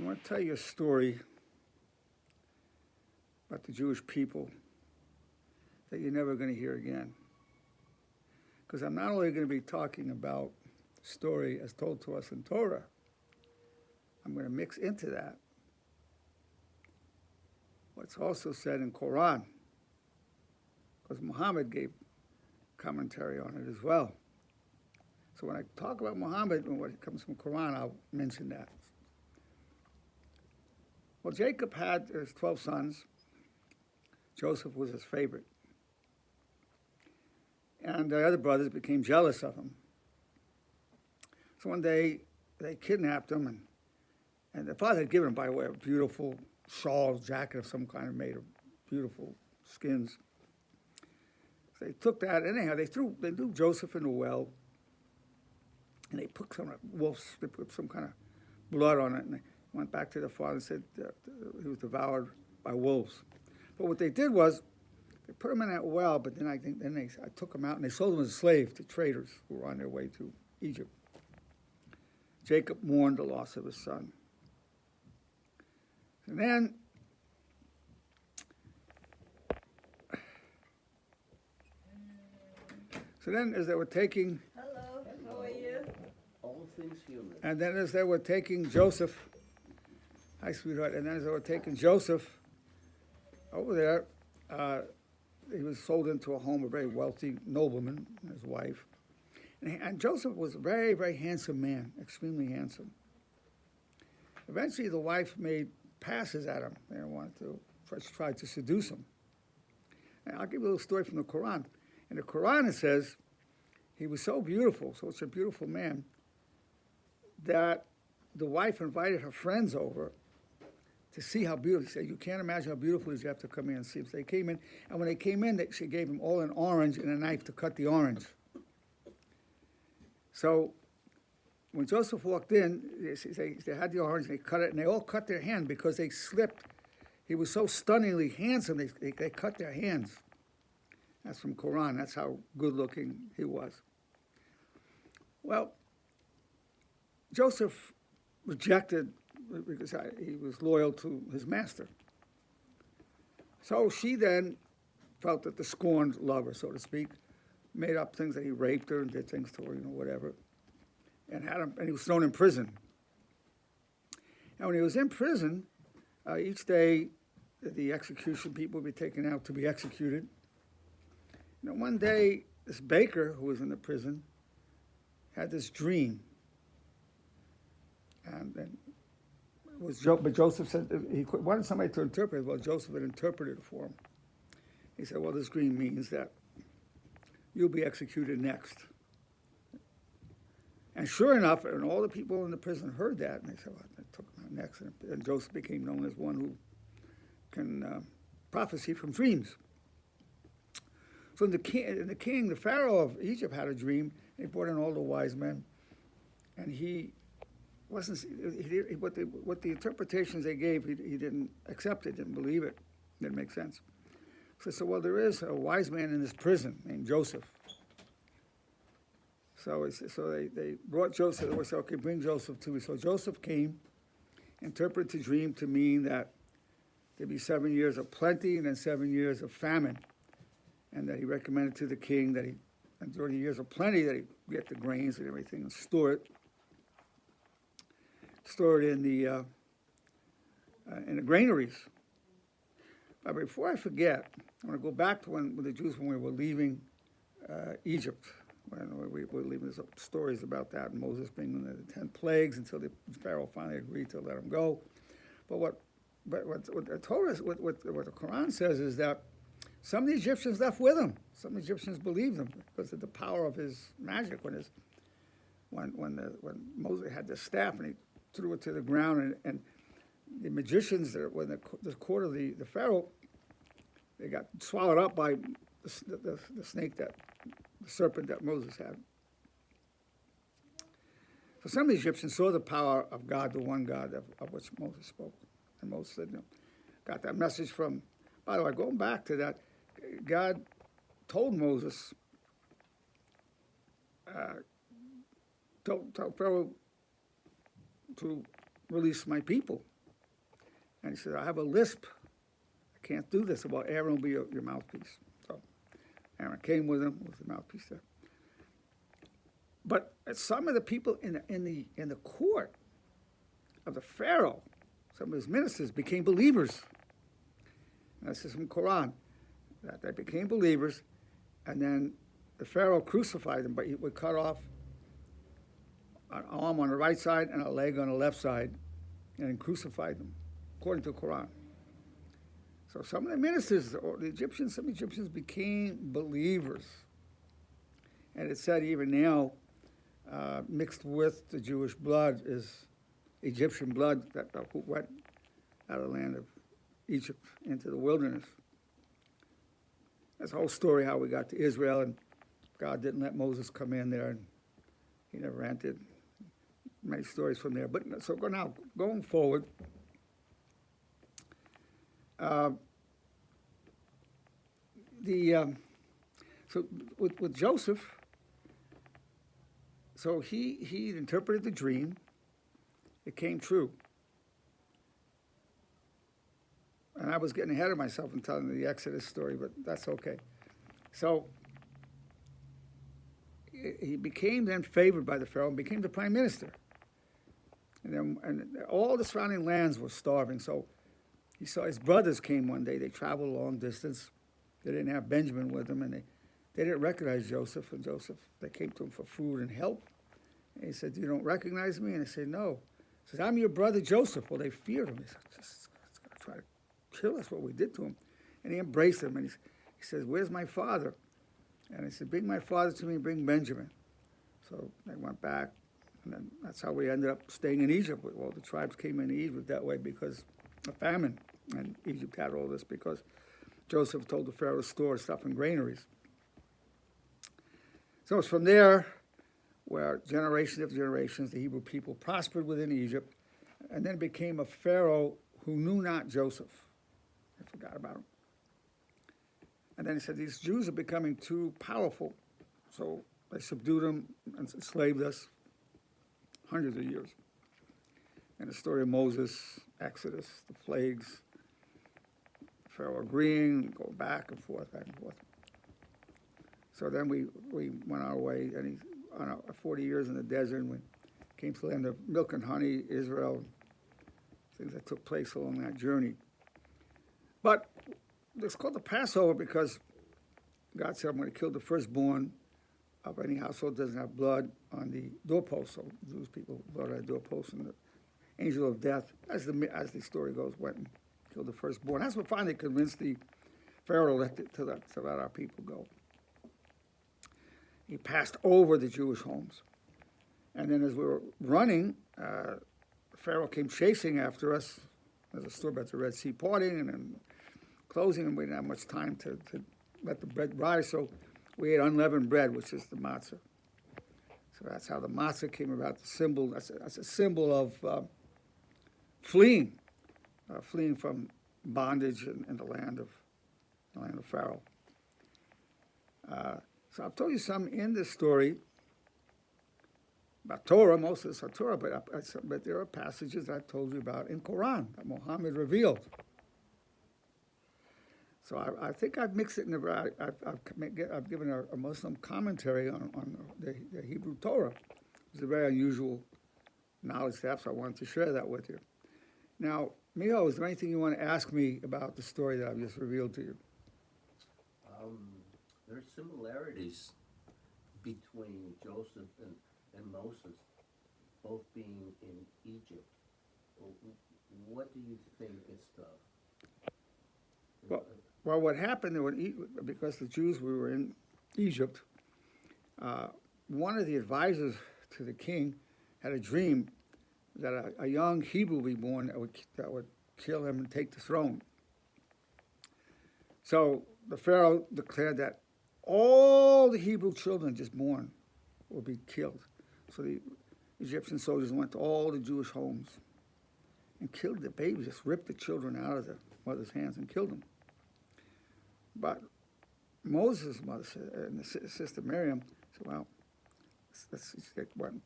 want to tell you a story about the Jewish people that you're never going to hear again. Because I'm not only going to be talking about the story as told to us in Torah, I'm going to mix into that what's also said in Quran, because Muhammad gave commentary on it as well. So when I talk about Muhammad and what comes from Quran, I'll mention that. Well, Jacob had his 12 sons. Joseph was his favorite. And the other brothers became jealous of him. So one day, they kidnapped him, and the father had given him, by the way, a beautiful shawl, jacket of some kind made of beautiful skins. So they took that, and anyhow, they threw Joseph in a well, and they put they put some kind of blood on it, and they went back to the father and said he was devoured by wolves. But what they did was, they put him in that well, but then I took him out, and they sold him as a slave to traders who were on their way to Egypt. Jacob mourned the loss of his son. And then, as they were taking... Hello, how are you? All things human. And then as they were taking Joseph... Hi, sweetheart. And then as they were taking Joseph over there, he was sold into a home, a very wealthy nobleman and his wife. And Joseph was a very, very handsome man, extremely handsome. Eventually, the wife made passes at him. They wanted to first try to seduce him. And I'll give you a little story from the Quran. In the Quran, it says he was so beautiful, such a beautiful man, that the wife invited her friends over to see how beautiful. She said, "You can't imagine how beautiful it is. You have to come in and see." So they came in, and when they came in, she gave them all an orange and a knife to cut the orange. So when Joseph walked in, they had the orange, and they cut it, and they all cut their hand because they slipped. He was so stunningly handsome, they cut their hands. That's from Quran. That's how good-looking he was. Well, Joseph rejected because he was loyal to his master. So she then felt that the scorned lover, so to speak, made up things that he raped her and did things to her, whatever, and he was thrown in prison. And when he was in prison, each day the execution people would be taken out to be executed. One day, this baker who was in the prison had this dream, but Joseph said he wanted somebody to interpret it. Well, Joseph had interpreted it for him. He said, "Well, this dream means that you'll be executed next." And sure enough, and all the people in the prison heard that, and they said, "Well, they took him out next." And Joseph became known as one who can prophesy from dreams. So the king, the Pharaoh of Egypt, had a dream. He brought in all the wise men, and what the interpretations they gave, he didn't accept it, didn't believe it, didn't make sense. So he said, "Well, there is a wise man in this prison named Joseph." So they brought Joseph. They said, "Okay, bring Joseph to me." So Joseph came, interpreted the dream to mean that there'd be 7 years of plenty and then 7 years of famine, and that he recommended to the king that during the years of plenty, that he get the grains and everything and store it in the granaries. But before I forget, I want to go back to when we were leaving Egypt. When we were leaving, there's stories about that, and Moses being in the 10 plagues until the Pharaoh finally agreed to let him go. But what the Torah, what the Quran says is that some of the Egyptians left with him. Some Egyptians believed him because of the power of his magic. When Moses had the staff and he threw it to the ground, and the magicians, when the court of the Pharaoh, they got swallowed up by the snake, the serpent that Moses had. So some of the Egyptians saw the power of God, the one God of which Moses spoke. And Moses said, got that message from, by the way, going back to that, God told Moses, tell Pharaoh to release my people. And he said, I have a lisp. I can't do this. Well, Aaron will be your mouthpiece. So Aaron came with him, was the mouthpiece there. But some of the people in the court of the Pharaoh, some of his ministers became believers. And this is from Quran, that they became believers, and then the Pharaoh crucified them, but he would cut off an arm on the right side and a leg on the left side, and then crucified them, according to the Quran. So some of the ministers, or some Egyptians became believers. And it said even now, mixed with the Jewish blood is Egyptian blood that went out of the land of Egypt into the wilderness. That's the whole story how we got to Israel, and God didn't let Moses come in there, and he never entered. Many stories from there. But so now, going forward, so with Joseph, so he interpreted the dream. It came true. And I was getting ahead of myself in telling the Exodus story, but that's okay. So he became then favored by the Pharaoh and became the prime minister. And all the surrounding lands were starving. So he saw his brothers came one day. They traveled a long distance. They didn't have Benjamin with them, and they didn't recognize Joseph. And they came to him for food and help. And he said, "You don't recognize me?" And they said, "No." He said, "I'm your brother Joseph." Well, they feared him. They said, "Just going to try to kill us, what we did to him." And he embraced him, and he says, "Where's my father?" And he said, "Bring my father to me, bring Benjamin." So they went back, and then that's how we ended up staying in Egypt. All the tribes came into Egypt that way because of famine. And Egypt had all this because Joseph told the Pharaoh to store stuff in granaries. So it's from there where generations of generations, the Hebrew people prospered within Egypt, and then became a Pharaoh who knew not Joseph. They forgot about him. And then he said, these Jews are becoming too powerful, so they subdued them and enslaved us hundreds of years. And the story of Moses, Exodus, the plagues, Pharaoh agreeing, go back and forth, back and forth. So then we went our way, and he, on our 40 years in the desert, and we came to the land of milk and honey, Israel, things that took place along that journey. But it's called the Passover because God said, I'm going to kill the firstborn of any household that doesn't have blood on the doorpost. So Jewish people blood on the doorpost, and the angel of death, as the story goes, went and killed the firstborn. That's what finally convinced the Pharaoh to let our people go. He passed over the Jewish homes. And then as we were running, Pharaoh came chasing after us. There's a story about the Red Sea parting and then closing, and we didn't have much time to let the bread rise, so we ate unleavened bread, which is the matzah. So that's how the matzah came about, the symbol. That's a symbol of fleeing from bondage in the land of Pharaoh. So I've told you some in this story about Torah. Most of this are Torah, but there are passages that I've told you about in Quran that Muhammad revealed. So I think I've mixed it in I've given a Muslim commentary on the Hebrew Torah. It's a very unusual knowledge to have, so I wanted to share that with you. Now, Miho, is there anything you want to ask me about the story that I've just revealed to you? There are similarities between Joseph and Moses, both being in Egypt. What do you think is the... Well, what happened, because the Jews were in Egypt, one of the advisors to the king had a dream that a young Hebrew would be born that would kill him and take the throne. So the Pharaoh declared that all the Hebrew children just born would be killed. So the Egyptian soldiers went to all the Jewish homes and killed the babies, just ripped the children out of their mother's hands and killed them. But Moses' mother said, and his sister Miriam said, well, let's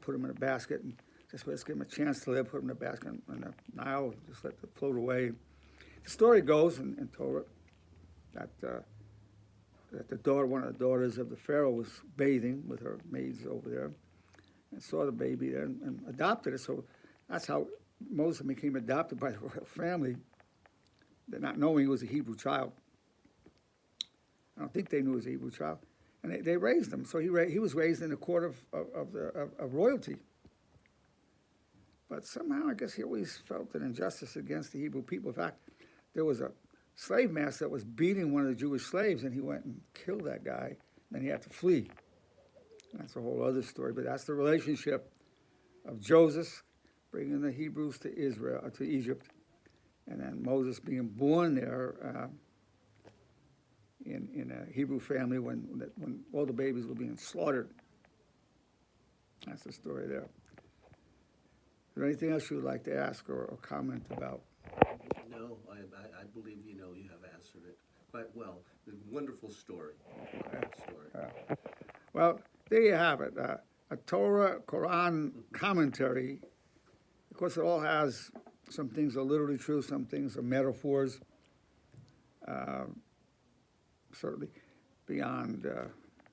put him in a basket and let's give him a chance to live, put him in a basket in the Nile, just let it float away. The story goes in Torah that one of the daughters of the Pharaoh was bathing with her maids over there and saw the baby there and adopted it. So that's how Moses became adopted by the royal family, not knowing he was a Hebrew child. I don't think they knew he was a Hebrew child. And they raised him. So he was raised in the court of royalty. But somehow, I guess he always felt an injustice against the Hebrew people. In fact, there was a slave master that was beating one of the Jewish slaves, and he went and killed that guy. Then he had to flee. That's a whole other story. But that's the relationship of Joseph bringing the Hebrews to Egypt, and then Moses being born there in a Hebrew family when all the babies were being slaughtered. That's the story there. Is there anything else you would like to ask or comment about? No, I believe you have answered it quite well. The wonderful story. Well, there you have it. A Torah Quran commentary. Of course, it all has some things are literally true, some things are metaphors. Certainly beyond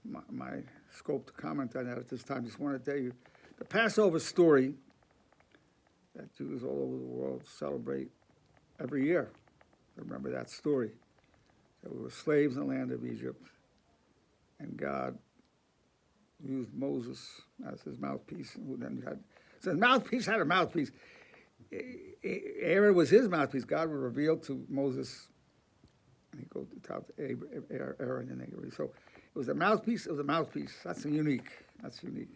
my scope to comment on that at this time. Just want to tell you the Passover story that Jews all over the world celebrate every year. Remember that story. That we were slaves in the land of Egypt, and God used Moses as his mouthpiece. Who then so his mouthpiece had a mouthpiece. Aaron was his mouthpiece. God would reveal to Moses, and he goes to talk to Aaron and Aaron. So it was a mouthpiece of the mouthpiece. That's unique. That's unique.